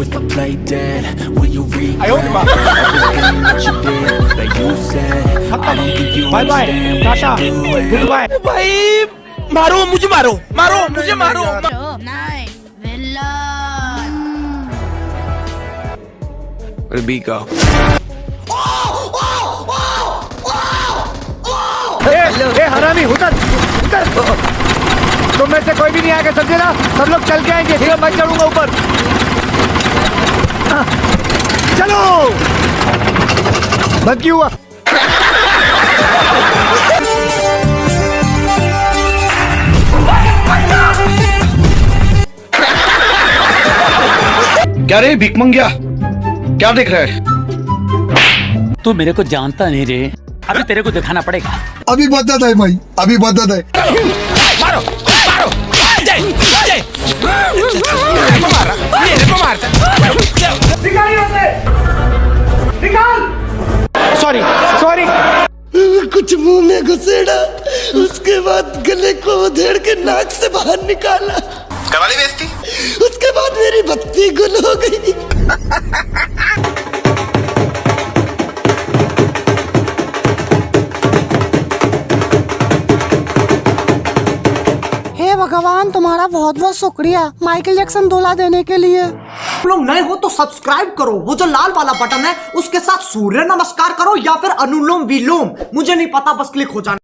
if I play dead, will you regret everything that you did, that you said? I don't think you understand what you're doing. भाई मारो मुझे, मारो मारो मुझे, मारो। Nice villain. Where'd the beat go? ए हरामी, उतर उतर। तुम में से कोई भी नहीं आएगा, समझे ना? सब लोग चल के आएंगे, सिर्फ मैं चढ़ूंगा ऊपर। चलो। बंद क्यों हुआ? क्या रे भिकमंगिया, क्या देख रहा है? तू मेरे को जानता नहीं रे, अभी तेरे को दिखाना पड़ेगा। अभी बदत है भाई, अभी बदत है। मारो मारो, मेरे को मारता। निकाल। Sorry sorry. कुछ मुंह में घुसेड़ा, उसके बाद गले को उधेड़ के नाक से बाहर निकाला। करवाली बेइज्जती। उसके बाद मेरी बत्ती गुल हो गई। हे भगवान, तुम्हारा बहुत बहुत शुक्रिया माइकल जैक्सन दूल्हा देने के लिए। तुम लोग नए हो तो सब्सक्राइब करो, वो जो लाल वाला बटन है उसके साथ सूर्य नमस्कार करो या फिर अनुलोम विलोम, मुझे नहीं पता, बस क्लिक हो जाना।